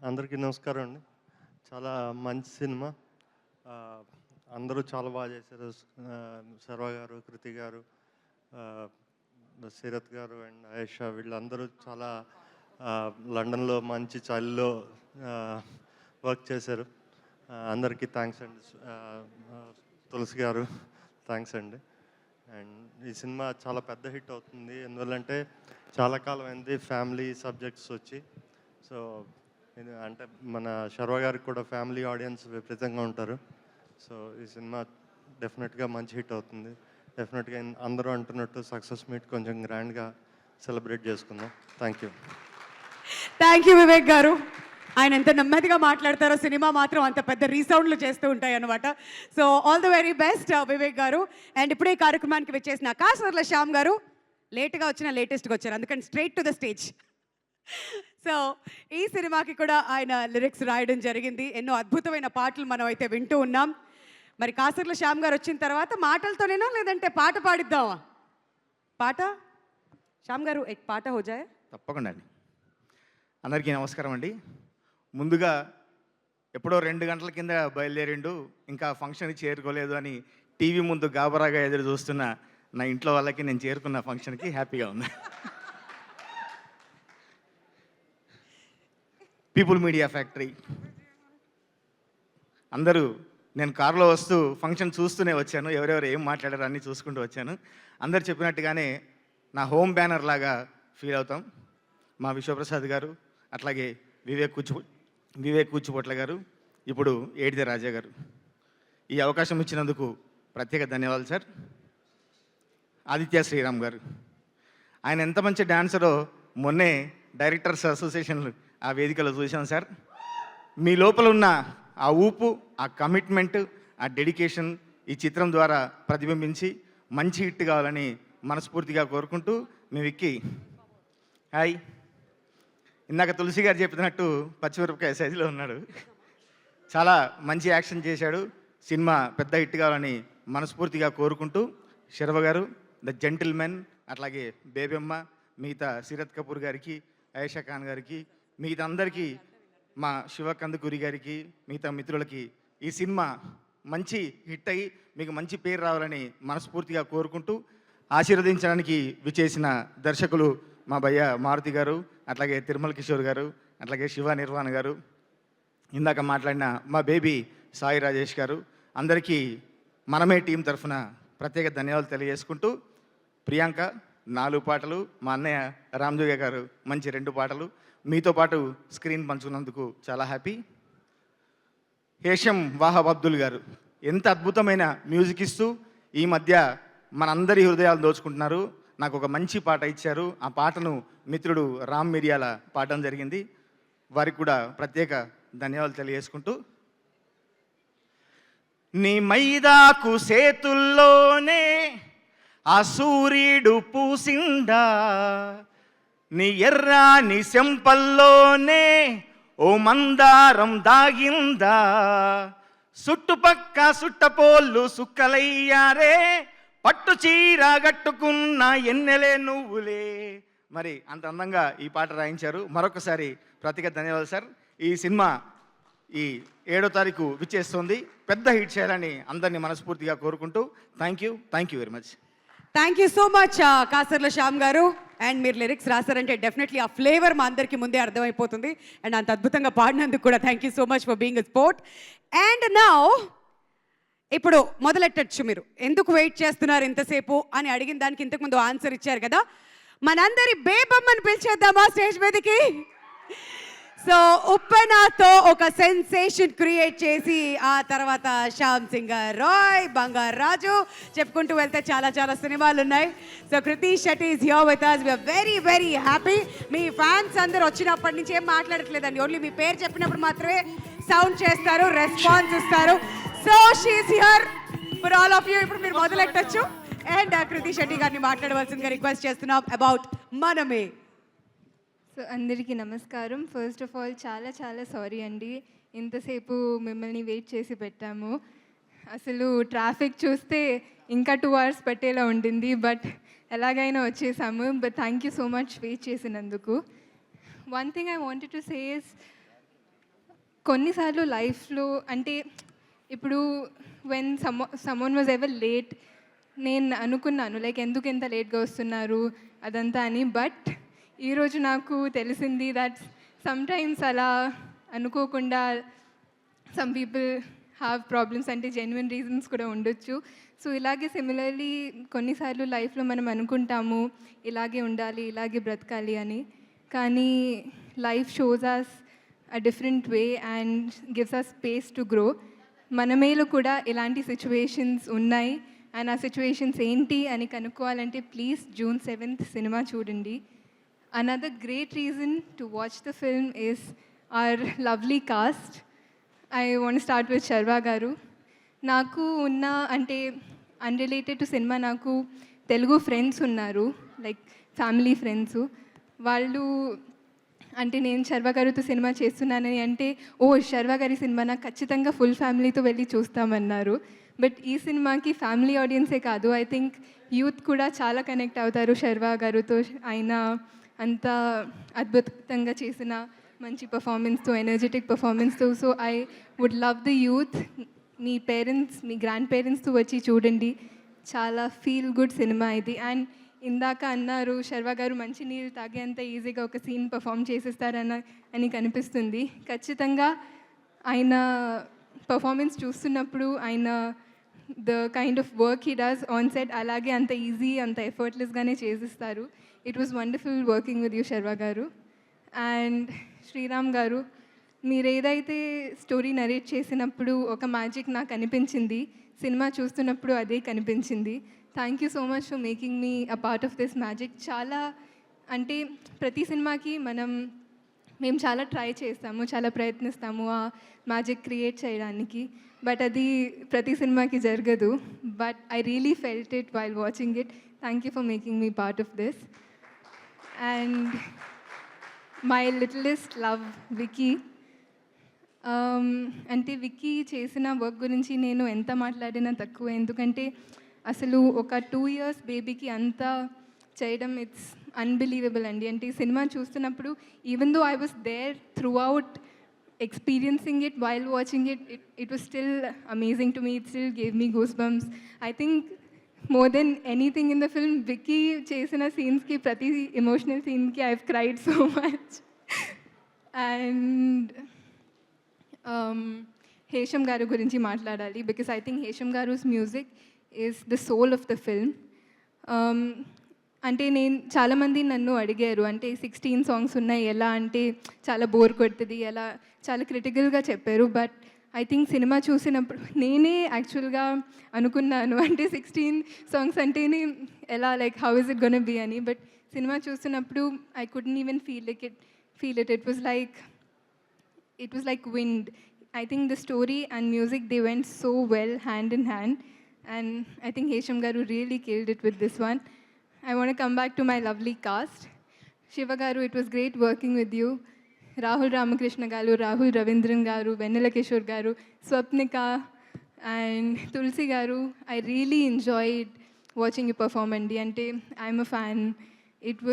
అందరికీ నమస్కారం అండి. చాలా మంచి సినిమా. ఆహ్, అందరూ చాలా బాగా చేశారు. శర్వా గారు, కృతి గారు, ఆహ్, సీరత్ గారు అండ్ ఆయేషా వీళ్ళందరూ చాలా లండన్‌లో మంచి చలిలో ఆహ్, వర్క్ చేశారు. అందరికీ థ్యాంక్స్ అండి. తులసి గారు థ్యాంక్స్ అండి. అండ్ ఈ సినిమా చాలా పెద్ద హిట్ అవుతుంది. ఎందువల్లంటే చాలా కాలం అయింది ఫ్యామిలీ సబ్జెక్ట్స్ వచ్చి. సో అంటే మన శర్వా గారికి కూడా ఫ్యామిలీ ఆడియన్స్ విపరీతంగా ఉంటారు. సో ఈ సినిమా డెఫినెట్గా మంచి హిట్ అవుతుంది. డెఫినెట్గా అందరూ అంటున్నట్టు సక్సెస్ మీట్ కొంచెం గ్రాండ్గా సెలబ్రేట్ చేసుకుందాం. Thank you. Thank you Vivek గారు. ఆయన ఎంత నెమ్మదిగా మాట్లాడతారో సినిమా మాత్రం అంత పెద్ద రీసౌండ్లు చేస్తూ ఉంటాయి అన్నమాట. So all the very best Vivek గారు. అండ్ ఇప్పుడే ఈ కార్యక్రమానికి వచ్చేసిన కాసర్ల శ్యామ్ గారు లేట్గా వచ్చిన లేటెస్ట్గా వచ్చారు, అందుకని straight to the stage. So ఈ సినిమాకి కూడా ఆయన లిరిక్స్ రాయడం జరిగింది. ఎన్నో అద్భుతమైన పాటలు మనం అయితే వింటూ ఉన్నాం. మరి కాసర్ల శ్యామ్ గారు వచ్చిన తర్వాత మాటలతోనేనా లేదంటే పాట పాడిద్దామా? పాట శ్యామ్ గారు ఎక్ పాట హోజాయ్. తప్పకుండా అండి. అందరికీ నమస్కారం అండి. ముందుగా ఎప్పుడో 2 గంటల కింద బయలుదేరిండు, ఇంకా ఫంక్షన్కి చేరుకోలేదు అని టీవీ ముందు గాబరాగా ఎదురు చూస్తున్న నా ఇంట్లో వాళ్ళకి నేను చేరుకున్న ఫంక్షన్కి హ్యాపీగా ఉంది. పీపుల్ మీడియా ఫ్యాక్టరీ అందరూ, నేను కారులో వస్తూ ఫంక్షన్ చూస్తూనే వచ్చాను, ఎవరెవరు ఏం మాట్లాడారు అన్నీ చూసుకుంటూ వచ్చాను. అందరు చెప్పినట్టుగానే నా హోమ్ బ్యానర్ లాగా ఫీల్ అవుతాం. మా విశ్వప్రసాద్ గారు, అట్లాగే వివేక్ కూచిపొట్ల గారు, ఇప్పుడు ఏడిదే రాజా గారు, ఈ అవకాశం ఇచ్చినందుకు ప్రత్యేక ధన్యవాదాలు సార్. ఆదిత్య శ్రీరామ్ గారు, ఆయన ఎంత మంచి డాన్సరో మొన్నే డైరెక్టర్స్ అసోసియేషన్ ఆ వేదికలో చూశాను సార్. మీ లోపల ఉన్న ఆ ఊపు, ఆ కమిట్మెంట్, ఆ డెడికేషన్ ఈ చిత్రం ద్వారా ప్రతిబింబించి మంచి హిట్ కావాలని మనస్ఫూర్తిగా కోరుకుంటూ మీ విక్కీ హాయ్. ఇందాక తులసి గారు చెప్పినట్టు పచ్చిమిరపకాయ సైజులో ఉన్నాడు. చాలా మంచి యాక్షన్ చేశాడు. సినిమా పెద్ద హిట్ కావాలని మనస్ఫూర్తిగా కోరుకుంటూ శర్వ గారు, ద జెంటిల్మెన్, అట్లాగే బేబెమ్మ, మిగతా సీరత్ కపూర్ గారికి, ఆయేషా ఖాన్ గారికి, మిగతా అందరికీ, మా శివ కందుకూరి గారికి, మిగతా మిత్రులకి ఈ సినిమా మంచి హిట్ అయ్యి మీకు మంచి పేరు రావాలని మనస్ఫూర్తిగా కోరుకుంటూ ఆశీర్వదించడానికి విచ్చేసిన దర్శకులు మా భయ్య మారుతి గారు, అట్లాగే తిరుమల కిషోర్ గారు, అట్లాగే శివ నిర్వాణ గారు, ఇందాక మాట్లాడిన మా బేబీ సాయి రాజేష్ గారు, అందరికీ మనమే టీం తరఫున ప్రత్యేక ధన్యవాదాలు తెలియజేసుకుంటూ, ప్రియాంక 4 పాటలు, మా అన్నయ్య రామ్జోగ గారు మంచి 2 పాటలు, మీతో పాటు స్క్రీన్ పంచుకున్నందుకు చాలా హ్యాపీ. హేషం వాహబ్ అబ్దుల్ గారు ఎంత అద్భుతమైన మ్యూజిక్ ఇస్తూ ఈ మధ్య మనందరి హృదయాలు దోచుకుంటున్నారు. నాకు ఒక మంచి పాట ఇచ్చారు. ఆ పాటను మిత్రుడు రామ్ మిరియాల పాడడం జరిగింది. వారికి కూడా ప్రత్యేక ధన్యవాదాలు తెలియజేసుకుంటూ, నీ మైదాకు సేతుల్లోనే ఆ సూర్యుడు పూసిండా, నీ ఎర్రాని సెంపల్లోనే ఓ మందారం దాగిందా, చుట్టుపక్క సుట్టపోళ్ళు సుక్కలయ్యారే, పట్టు చీర గట్టుకున్న ఎన్నెలే నువ్వులే. మరి అంత అందంగా ఈ పాట రాయించారు. మరొకసారి ప్రత్యేక ధన్యవాదాలు సార్. ఈ సినిమా ఈ 7వ తారీఖు విచ్చేస్తుంది. పెద్ద హిట్ చేయాలని అందరినీ మనస్ఫూర్తిగా కోరుకుంటూ thank you very much. Thank you so much Kasarla Shyam గారు. అండ్ మీరు లిరిక్స్ రాశారంటే డెఫినెట్లీ ఆ ఫ్లేవర్ మా అందరికీ ముందే అర్థమైపోతుంది. అండ్ అంత అద్భుతంగా పాడినందుకు కూడా thank you so much for being a sport. And now ఇప్పుడు మొదలెట్టచ్చు. మీరు ఎందుకు వెయిట్ చేస్తున్నారు ఇంతసేపు అని అడిగిన దానికి ఇంతకుముందు ఆన్సర్ ఇచ్చారు కదా. మనందరి బేబమ్మని పిలిచేద్దామా స్టేజ్ మీదకి? సో ఉప్పెనతో ఒక సెన్సేషన్ క్రియేట్ చేసి ఆ తర్వాత శ్యామ్ సింగ్ రాయ్, బంగారు రాజు చెప్పుకుంటూ వెళ్తే చాలా చాలా సినిమాలు ఉన్నాయి. So Krithi Shetty is here with us. We're very very happy. మీ ఫ్యాన్స్ అందరూ వచ్చినప్పటి నుంచి ఏం మాట్లాడట్లేదండి, ఓన్లీ మీ పేరు చెప్పినప్పుడు మాత్రమే సౌండ్ చేస్తారు, రెస్పాన్స్ ఇస్తారు. So she's here for all of you. ఇప్పుడు మీరు మొదలెట్టచ్చు. అండ్ కృతి శెట్టి గారిని మాట్లాడవలసిందిగా రిక్వెస్ట్ చేస్తున్నాం అబౌట్ మనమే. సో అందరికీ నమస్కారం. ఫస్ట్ ఆఫ్ ఆల్ చాలా చాలా సారీ అండి, ఇంతసేపు మిమ్మల్ని వెయిట్ చేసి పెట్టాము. అసలు ట్రాఫిక్ చూస్తే ఇంకా 2 hours పట్టేలా ఉండింది, బట్ ఎలాగైనా వచ్చేసాము. But thank you so much wait చేసినందుకు. One thing I wanted to say is కొన్నిసార్లు లైఫ్లో అంటే ఇప్పుడు when someone was ever late, నేను అనుకున్నాను లైక్ ఎందుకు ఎంత లేట్గా వస్తున్నారు అదంతా అని. బట్ ఈరోజు నాకు తెలిసింది దట్ సమ్టైమ్స్ అలా అనుకోకుండా సమ్ పీపుల్ హ్యావ్ ప్రాబ్లమ్స్, అంటే జెన్యున్ రీజన్స్ కూడా ఉండొచ్చు. సో ఇలాగే సిమిలర్లీ కొన్నిసార్లు లైఫ్లో మనం అనుకుంటాము ఇలాగే ఉండాలి, ఇలాగే బ్రతకాలి అని, కానీ life shows us a different way and gives us space to grow. మన మేలు కూడా ఇలాంటి సిచ్యువేషన్స్ ఉన్నాయి అండ్ ఆ సిచ్యువేషన్స్ ఏంటి అని కనుక్కోవాలంటే ప్లీజ్ June 7th సినిమా చూడండి. Another great reason to watch the film is our lovely cast. I want to start with Sharva garu. నాకు ఉన్న అంటే అన్రిలేటెడ్ టు సినిమా నాకు తెలుగు ఫ్రెండ్స్ ఉన్నారు, లైక్ ఫ్యామిలీ ఫ్రెండ్స్. వాళ్ళు అంటే నేను శర్వ గారితో సినిమా చేస్తున్నానని అంటే ఓ శర్వ గారి సినిమా నాకు ఖచ్చితంగా ఫుల్ ఫ్యామిలీతో వెళ్ళి చూస్తామన్నారు. బట్ ఈ సినిమాకి ఫ్యామిలీ ఆడియన్సే కాదు, ఐ థింక్ యూత్ కూడా చాలా కనెక్ట్ అవుతారు శర్వ గారితో. ఆయన అంత అద్భుతంగా చేసిన మంచి పర్ఫార్మెన్స్తో, ఎనర్జెటిక్ పర్ఫార్మెన్స్తో. So I would love the youth, మీ పేరెంట్స్, మీ గ్రాండ్ పేరెంట్స్తో వచ్చి చూడండి. చాలా ఫీల్ గుడ్ సినిమా ఇది. అండ్ ఇందాక అన్నారు శర్వ గారు మంచి నీళ్ళు తాగేంత ఈజీగా ఒక సీన్ పర్ఫామ్ చేసేస్తారని కనిపిస్తుంది. ఖచ్చితంగా ఆయన పర్ఫార్మెన్స్ చూస్తున్నప్పుడు ఆయన the kind of work he does on set అలాగే అంత ఈజీ, అంత ఎఫర్ట్లెస్గానే చేసిస్తారు. It was wonderful working with you Sharva garu. And Sriram గారు, మీరు ఏదైతే స్టోరీ నరేట్ చేసినప్పుడు ఒక మ్యాజిక్ నాకు అనిపించింది, సినిమా చూస్తున్నప్పుడు అదే కనిపించింది. Thank you so much for making me a part of this magic. చాలా అంటే ప్రతి సినిమాకి మేము చాలా ట్రై చేస్తాము, చాలా ప్రయత్నిస్తాము ఆ మ్యాజిక్ క్రియేట్ చేయడానికి, బట్ అది ప్రతి సినిమాకి జరగదు. But I really felt it while watching it. Thank you for making me part of this. And my littlest love Vicky. అంటే విక్కీ చేసిన వర్క్ గురించి నేను ఎంత మాట్లాడినా తక్కువ, ఎందుకంటే అసలు ఒక 2 years బేబీకి అంతా చేయడం ఇట్స్ అన్బిలీవబుల్ అండి. అంటే ఈ సినిమా చూస్తున్నప్పుడు even though I was there throughout experiencing it while watching it, it was still amazing to me. It still gave me goosebumps. I think more than anything in the film, Vicky chesina scenes ki prati emotional scene ki I've cried so much. And Hesham garu gurinchi maatladali because I think Hesham garu's music is the soul of the film. అంటే నేను చాలామంది నన్ను అడిగారు అంటే 16 songs ఉన్నాయి ఎలా అంటే చాలా బోర్ కొడుతుంది ఎలా, చాలా క్రిటికల్గా చెప్పారు. బట్ ఐ థింక్ సినిమా చూసినప్పుడు నేనే యాక్చువల్గా అనుకున్నాను అంటే 16 songs అంటేనే ఎలా, like how is it gonna be అని. బట్ సినిమా చూసినప్పుడు I couldn't even feel it. It was like wind. I think the story and music, they went so well hand in hand, and I think Hesham garu really killed it with this one. I want to come back to my lovely cast. Shiva garu, it was great working with you. Rahul Ramakrishna garu, Rahul Ravindran garu, Vennela Kishore garu, Swapnika and Tulsi garu, I really enjoyed watching you perform andi. Ante I'm a fan. It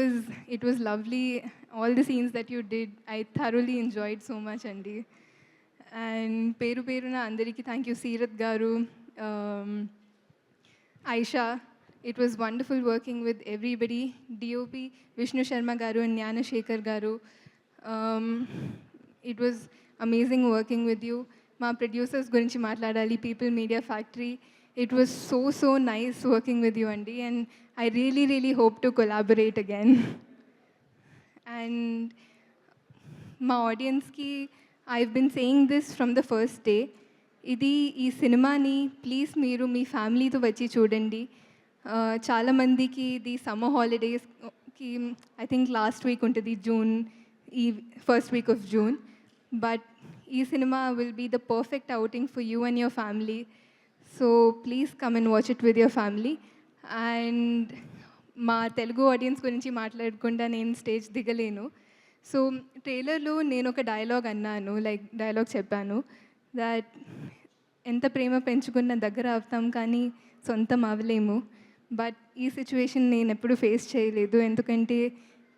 was lovely. All the scenes that you did, I thoroughly enjoyed so much andi. And పేరున అందరికీ thank you. Seerat గారు, Aisha, it was wonderful working with everybody. DOP Vishnu Sharma garu and Jnana Shekhar garu, it was amazing working with you. మా producers గురించి మాట్లాడాలి, people media factory. It was so nice working with you అండి, and I really hope to collaborate again. And మా ఆడియన్స్కి I've been saying this from the first day. ఈ సినిమాని please మీరు మీ ఫ్యామిలీతో వచ్చి చూడండి. చాలామందికి ఇది సమ్మర్ హాలిడేస్కి ఐ థింక్ లాస్ట్ వీక్ ఉంటుంది, ఈ first week of June. But ఈ cinema will be the perfect outing for you and your family. So please come and watch it with your family. And మా Telugu audience గురించి మాట్లాడకుండా నేను stage దిగలేను. So ట్రైలర్లో నేను ఒక డైలాగ్ అన్నాను, లైక్ డైలాగ్ చెప్పాను దట్ ఎంత ప్రేమ పెంచుకున్న దగ్గర అవుతాం కానీ సొంతం అవ్వలేము. బట్ ఈ సిచ్యువేషన్ నేను ఎప్పుడు ఫేస్ చేయలేదు, ఎందుకంటే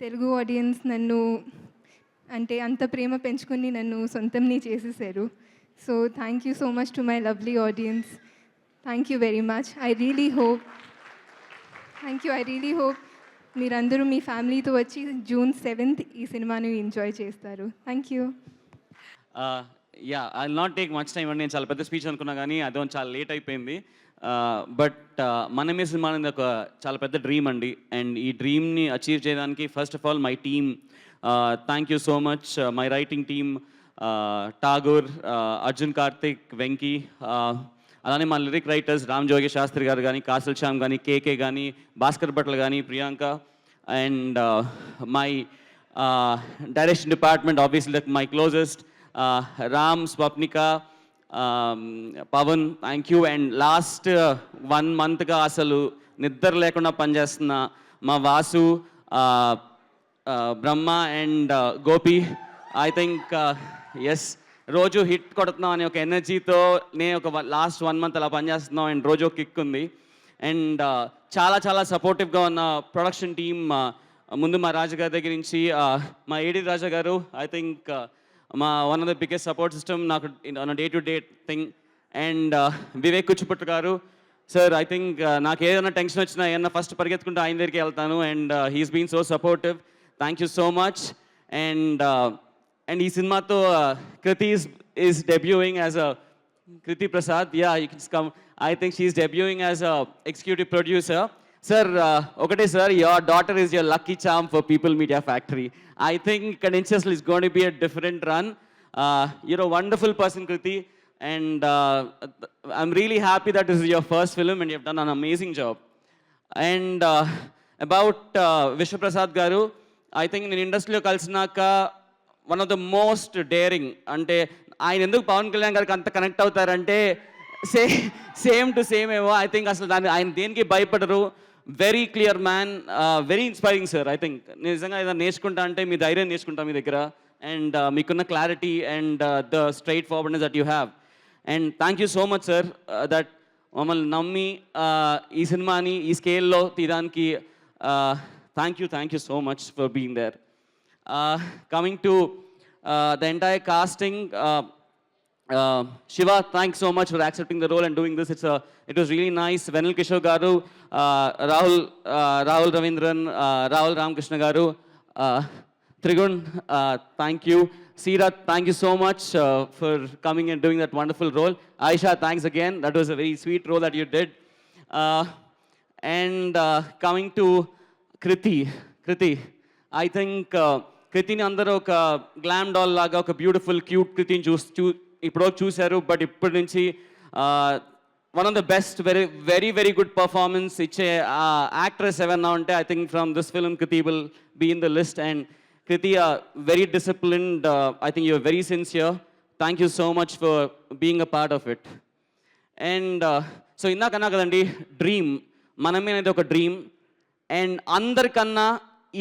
తెలుగు ఆడియన్స్ నన్ను అంటే అంత ప్రేమ పెంచుకొని నన్ను సొంతంని చేసేసారు. So thank you so much to my lovely audience. Thank you very much. I really hope మీరందరూ మీ ఫ్యామిలీతో వచ్చి June 7th ఈ సినిమాని ఎంజాయ్ చేస్తారు. Thank you. Yeah I not take much time అండి. నేను చాలా పెద్ద స్పీచ్ అనుకున్నా కానీ అదో చాలా లేట్ అయిపోయింది. బట్ మనమే సినిమా అనేది ఒక చాలా పెద్ద డ్రీమ్ అండి. అండ్ ఈ డ్రీమ్ని అచీవ్ చేయడానికి first of all my team, thank you so much. My writing team Tagore, Arjun Karthik, Venky, అలానే మా లిరిక్ రైటర్స్ రామ్ జోగి శాస్త్రి గారు కానీ, కాసల్ శ్యామ్ కానీ, కేకే కానీ, భాస్కర్ భట్ల కానీ, Priyanka, and my direction department obviously my closest Ram, Swapnika, Pavan, thank you. And last 1 monthగా అసలు నిద్ర లేకుండా పనిచేస్తున్న మా Vasu, Brahma and Gopi. I think yes, రోజు హిట్ కొడుతున్నాం అనే ఒక ఎనర్జీతో నేను ఒక లాస్ట్ 1 month అలా పనిచేస్తున్నాం. అండ్ రోజు ఒక కిక్ ఉంది. అండ్ చాలా చాలా సపోర్టివ్గా ఉన్న ప్రొడక్షన్ టీమ్, ముందు మా రాజా దగ్గర నుంచి మా AD Raja garu, I think మా one of the biggest support system నాకు day to day thing. And Vivek Kuchiputtu garu sir, I think నాకు ఏదైనా టెన్షన్ వచ్చినా ఏదైనా ఫస్ట్ పరిగెత్తుకుంటూ ఆయన దగ్గరికి వెళ్తాను. And he's been so supportive, thank you so much. And ఈ సినిమాతో కృతి is debuting as a Kriti Prasad. Yeah, you can come. I think she's debuting as a executive producer. Sir, okay sir, your daughter is your lucky charm for People Media Factory. I think Credentials is going to be a different run. You're a wonderful person, Kriti, and I'm really happy that this is your first film and you've done an amazing job. And about Vishwa Prasad Garu, I think in industry lo kalsinaka one of the most daring, అంటే ఆయన ఎందుకు పవన్ కళ్యాణ్ గారికి అంత connect అవుతారంటే same to same ఏమో. I think అసలు దాన్ని ఆయన దేనికి భయపడరు. Very clear man, very inspiring sir. I think నిజంగా ఏదైనా నేర్చుకుంటా అంటే మీ ధైర్యం నేర్చుకుంటా మీ దగ్గర. అండ్ మీకున్న clarity and the straightforwardness that you have. And thank you so much sir that మమ్మల్ని నమ్మి ఈ సినిమాని ఈ స్కేల్లో తీయడానికి thank you so much for being there. Coming to the entire casting, Shiva, thanks so much for accepting the role and doing this. It was really nice. Venal Kishore Garu, Rahul Ravindran, Rahul Ramakrishna Garu, Trigun, thank you. Seerath, thank you so much for coming and doing that wonderful role. Aisha, thanks again. That was a very sweet role that you did. And coming to Kriti, I think కృతిని అందరూ ఒక glam doll లాగా ఒక beautiful cute కృతిని ఇప్పుడు చూశారు. But ఇప్పటి నుంచి one of the best very very good performance ఇచ్చే actress ఎవరన్నా ఉంటే I think from this film Kriti will be in the list. And Kriti very disciplined, I think you are very sincere. Thank you so much for being a part of it. And so ఇందాకన్నా కదండి dream, మనమే అనేది ఒక dream. And అందరికన్నా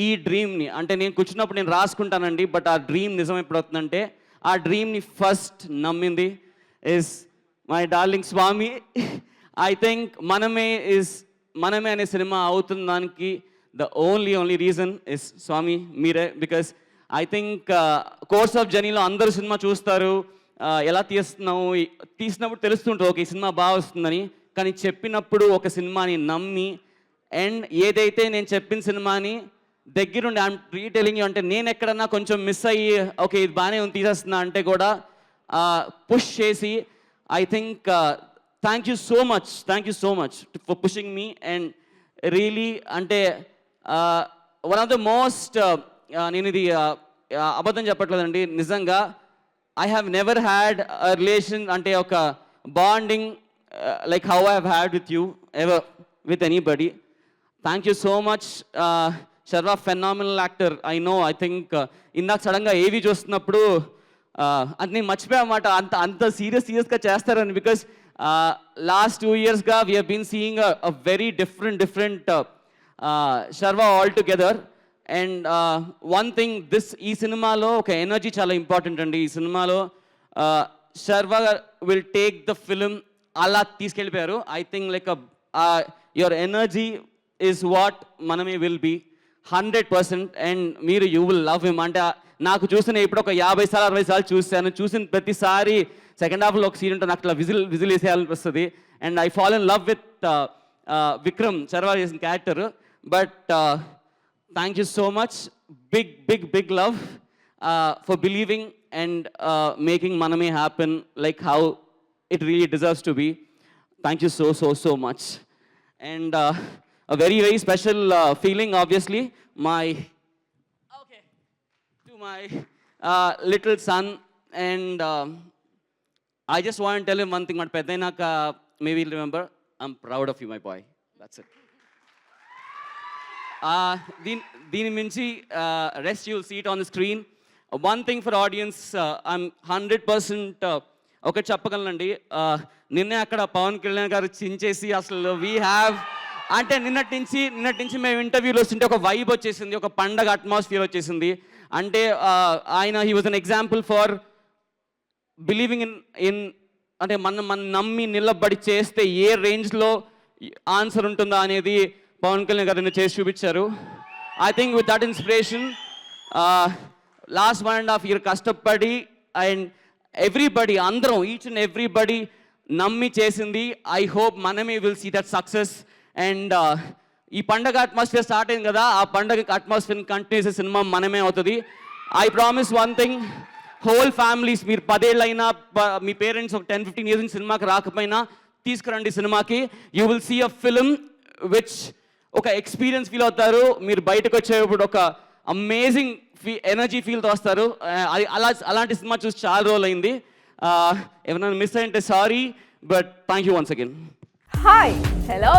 ఈ డ్రీమ్ని అంటే నేను కూర్చున్నప్పుడు నేను రాసుకుంటానండి, బట్ ఆ డ్రీమ్ నిజం ఎప్పుడు అవుతుందంటే ఆ డ్రీమ్ని ఫస్ట్ నమ్మింది is my darling Swamy. I think Manamey అనే సినిమా అవుతున్న దానికి the only reason is Swamy, మీరే. Because I think course of జర్నీలో అందరూ సినిమా చూస్తారు, ఎలా తీసినప్పుడు తెలుస్తుంటారు ఓకే ఈ సినిమా బాగా వస్తుందని. కానీ చెప్పినప్పుడు ఒక సినిమాని నమ్మి అండ్ ఏదైతే నేను చెప్పిన సినిమాని దగ్గరుండి ఐఎమ్ రీటెలింగ్ యూ అంటే నేను ఎక్కడన్నా కొంచెం మిస్ అయ్యి ఓకే ఇది బాగానే ఉంది తీసేస్తున్నా అంటే కూడా పుష్ చేసి I think thank you so much for pushing me. And really అంటే వన్ ఆఫ్ ద మోస్ట్, నేను ఇది అబద్ధం చెప్పట్లేదండి, నిజంగా I have never had a relation అంటే ఒక bonding like how I have had with you ever with anybody. Thank you so much. Sharva, phenomenal actor. I know, I think ఇందాక సడన్గా ఏవి చూస్తున్నప్పుడు అది నేను మర్చిపోయామాట అంత సీరియస్గా చేస్తారని. బికాస్ లాస్ట్ 2 yearsగా we have been seeing a very different Sharva all together. And one thing ఈ సినిమాలో ఒక ఎనర్జీ చాలా ఇంపార్టెంట్ అండి. ఈ సినిమాలో Sharva will take the film అలా తీసుకెళ్ళిపోయారు. I think like your energy is what Manamey will be. 100%. And మీరు యూ విల్ లవ్ హిమ్. అంటే నాకు చూసిన ఇప్పుడు ఒక 50 సార్లు 60 సార్లు చూశాను. చూసిన ప్రతిసారి సెకండ్ హాఫ్లో ఒక సీన్ ఉంటే నాకు అట్లా విజిల్ వేసేయాలనిపిస్తుంది. And I fall in love with Vikram Sharva చేసిన character. But thank you so much. Big love for believing and making Maname happen like how it really deserves to be. Thank you so much. And a very special feeling, obviously, to my little son. And I just want to tell him one thing. Maybe he'll remember, I'm proud of you, my boy. That's it. దీని మించి rest you'll see it on the screen. One thing for audience, I'm 100% ఒకటి చెప్పగలనండి. నిన్నే అక్కడ పవన్ కళ్యాణ్ గారు చించేసి అసలు we have అంటే నిన్నటి నుంచి మేము ఇంటర్వ్యూలో వస్తుంటే ఒక వైబ్ వచ్చేసింది, ఒక పండగ అట్మాస్ఫియర్ వచ్చేసింది. అంటే ఆయన he was an example for believing in అంటే మనం నమ్మి నిలబడి చేస్తే ఏ రేంజ్లో ఆన్సర్ ఉంటుందా అనేది పవన్ కళ్యాణ్ గారు చేసి చూపించారు. I think with that inspiration last 1.5 year కష్టపడి అండ్ ఎవ్రీబడి అందరం ఈచ్ అండ్ ఎవ్రీబడి నమ్మి చేసింది. I hope Manamey will see that success. And ఈ పండగ అట్మాస్ఫియర్ స్టార్ట్ అయింది కదా, ఆ పండగ అట్మాస్ఫియర్ కంటిన్యూ చేసే సినిమా మనమే అవుతుంది. I promise one thing, whole families మీరు 10 ఏళ్ళైనా మీ పేరెంట్స్ ఒక 10-15 years నుంచి సినిమాకి రాకపోయినా తీసుకురండి సినిమాకి. You will see a film which ఒక ఎక్స్పీరియన్స్ ఫీల్ అవుతారు. మీరు బయటకు వచ్చేటప్పుడు ఒక అమేజింగ్ ఎనర్జీ ఫీల్తో వస్తారు. అలాంటి సినిమా చూసి చాలా రోజులు అయింది. ఏమైనా మిస్ అయింటే sorry, but thank you once again. Hi hello,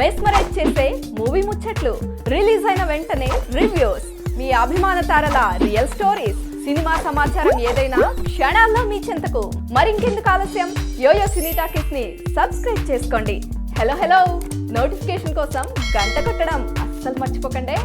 mesmerize చేసే మూవీ ముచ్చట్లు, రిలీజ్ అయిన వెంటనే రివ్యూస్, మీ అభిమాన తారల రియల్ స్టోరీస్, సినిమా సమాచారం ఏదైనా క్షణాల్లో మీ చెంతకు. మరింకెందుకు ఆలస్యం, యోయో సినీ టాకీస్ ని సబ్స్క్రైబ్ చేసుకోండి. హలో నోటిఫికేషన్ కోసం గంట కొట్టడం అస్సలు మర్చిపోకండి.